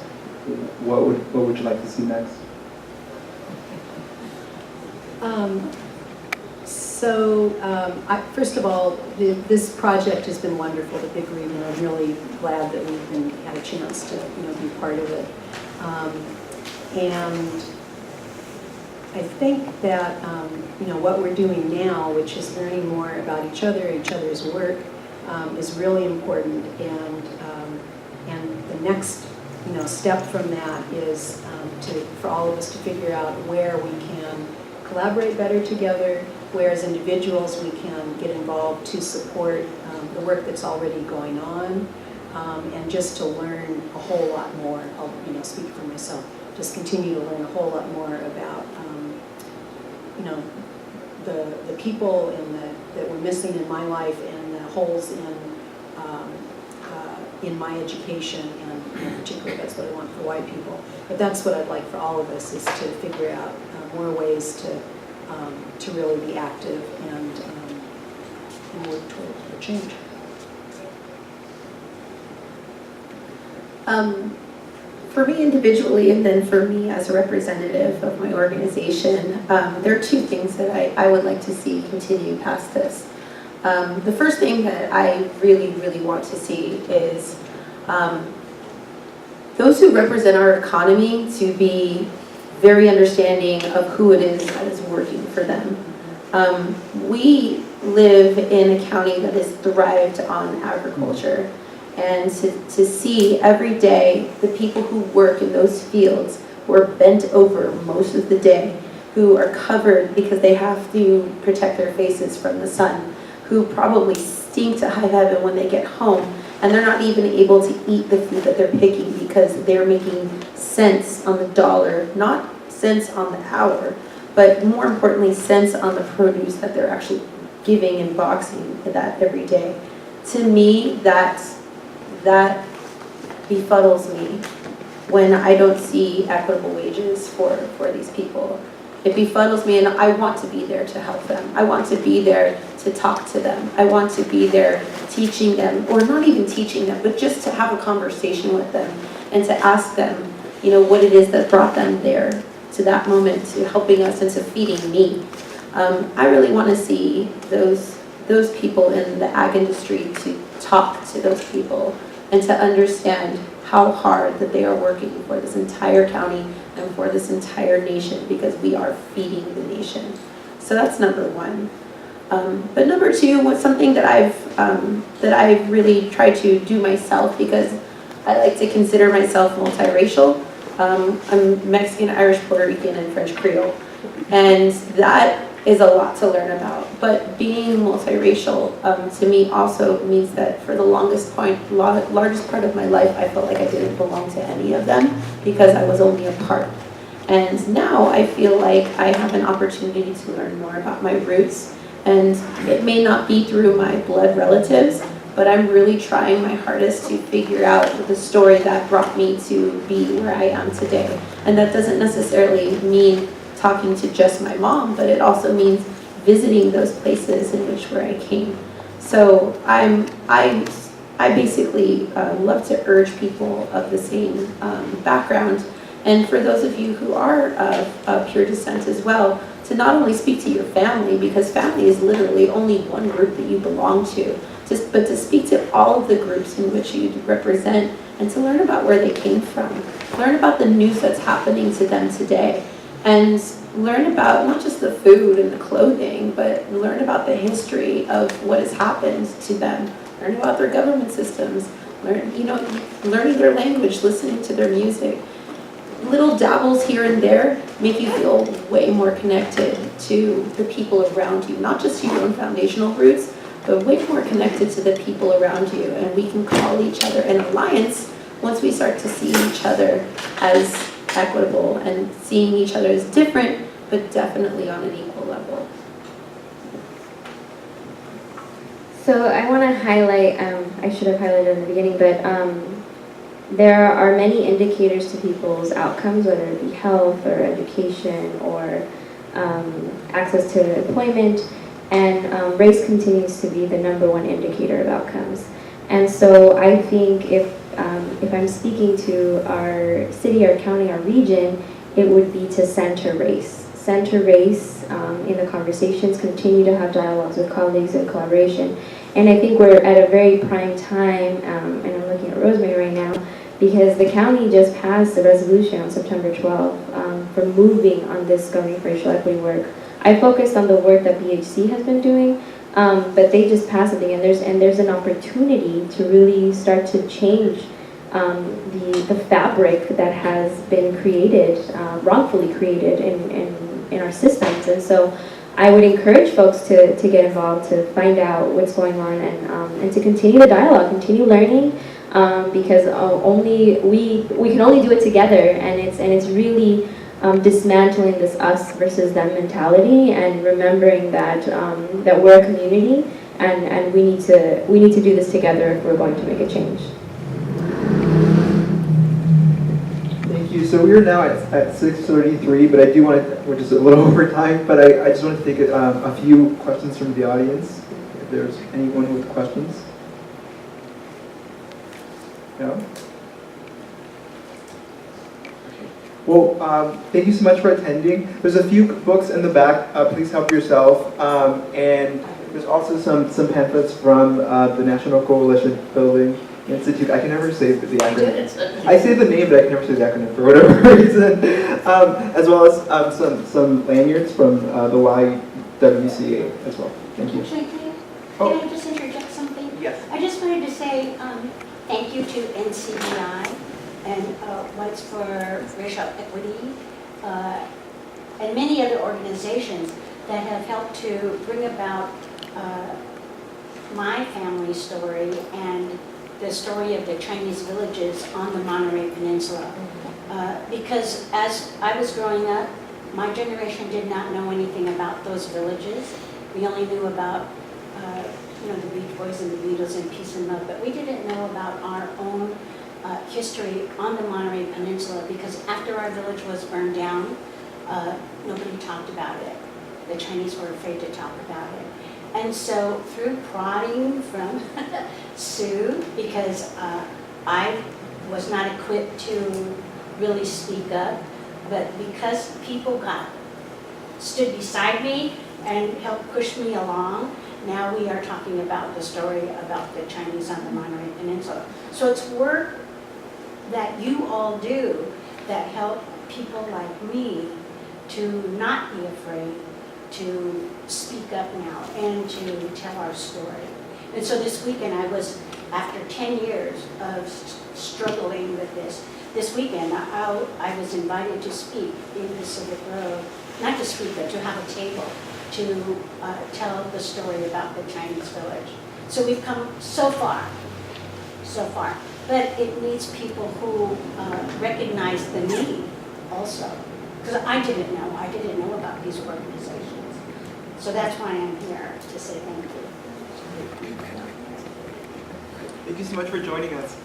What would you like to see next? First of all, this project has been wonderful, the Big Read, and I'm really glad that we've had a chance to be part of it. And I think that what we're doing now, which is learning more about each other's work, is really important. And the next step from that is for all of us to figure out where we can collaborate better together, where as individuals we can get involved to support the work that's already going on, and just to learn a whole lot more. I'll speak for myself. Just continue to learn a whole lot more about the people that were missing in my life and the holes in my education, and particularly that's what I want for white people. But that's what I'd like for all of us, is to figure out more ways to really be active and work toward change. For me individually, and then for me as a representative of my organization, there are two things that I would like to see continue past this. The first thing that I really, really want to see is those who represent our economy to be very understanding of who it is that is working for them. We live in a county that is thrived on agriculture. And to see every day the people who work in those fields, who are bent over most of the day, who are covered because they have to protect their faces from the sun, who probably stink to high heaven when they get home, and they're not even able to eat the food that they're picking because they're making cents on the dollar, not cents on the hour, but more importantly, cents on the produce that they're actually giving and boxing that every day. To me, that befuddles me when I don't see equitable wages for these people. It befuddles me, and I want to be there to help them. I want to be there to talk to them. I want to be there teaching them, or not even teaching them, but just to have a conversation with them and to ask them, what it is that brought them there to that moment, to helping us and to feeding me. I really want to see those people in the ag industry to talk to those people and to understand how hard that they are working for this entire county and for this entire nation, because we are feeding the nation. So that's number one. But number two was something that I've really tried to do myself, because I like to consider myself multiracial. I'm Mexican, Irish, Puerto Rican, and French Creole, and that is a lot to learn about. But being multiracial to me also means that for the largest part of my life, I felt like I didn't belong to any of them because I was only a part. And now I feel like I have an opportunity to learn more about my roots, and it may not be through my blood relatives, but I'm really trying my hardest to figure out the story that brought me to be where I am today. And that doesn't necessarily mean talking to just my mom, but it also means visiting those places in which where I came. So I basically love to urge people of the same background, and for those of you who are of pure descent as well, to not only speak to your family, because family is literally only one group that you belong to, but to speak to all of the groups in which you represent, and to learn about where they came from, learn about the news that's happening to them today, and learn about not just the food and the clothing, but learn about the history of what has happened to them, learn about their government systems, learning their language, listening to their music. Little dabbles here and there make you feel way more connected to the people around you, not just to your own foundational roots, but way more connected to the people around you. And we can call each other an alliance once we start to see each other as equitable and seeing each other as different, but definitely on an equal level. So I want to highlight, I should have highlighted in the beginning, but there are many indicators to people's outcomes, whether it be health or education or access to employment, and race continues to be the #1 indicator of outcomes. And so I think if I'm speaking to our city, our county, our region, it would be to center race. Center race in the conversations, continue to have dialogues with colleagues and collaboration. And I think we're at a very prime time, and I'm looking at Rosemary right now, because the county just passed a resolution on September 12th for moving on this governing for racial equity work. I focused on the work that BHC has been doing, but they just passed something, and there's an opportunity to really start to change the fabric that has been created, wrongfully created in our systems. And so I would encourage folks to get involved, to find out what's going on, and to continue the dialogue, continue learning, because only we can only do it together, and it's really dismantling this us versus them mentality, and remembering that that we're a community, and we need to do this together if we're going to make a change. Thank you. So we are now at 6:33, but I do want to, we're just a little over time, but I just want to take a few questions from the audience, if there's anyone with questions. No? Well, thank you so much for attending. There's a few books in the back. Please help yourself. And there's also some pamphlets from the National Coalition Building Institute. I can never say the acronym. I say the name, but I can never say the acronym for whatever reason. As well as some lanyards from the YWCA as well. Thank you. Actually, can I just interject something? Yes. I just wanted to say thank you to NCBI and Whites for Racial Equity and many other organizations that have helped to bring about my family story and the story of the Chinese villages on the Monterey Peninsula. Because as I was growing up, my generation did not know anything about those villages. We only knew about the Beach Boys and the Beatles and Peace and Love, but we didn't know about our own history on the Monterey Peninsula, because after our village was burned down, nobody talked about it. The Chinese were afraid to talk about it. And so through prodding from Sue, because I was not equipped to really speak up, but because people stood beside me and helped push me along, now we are talking about the story about the Chinese on the Monterey Peninsula. So it's work that you all do that help people like me to not be afraid to speak up now and to tell our story. And so this weekend after 10 years of struggling with this weekend I was invited to speak in Pacific Road, not to speak, but to have a table to tell the story about the Chinese village. So we've come so far. But it needs people who recognize the need also. Because I didn't know about these organizations. So that's why I'm here, to say thank you. Thank you so much for joining us.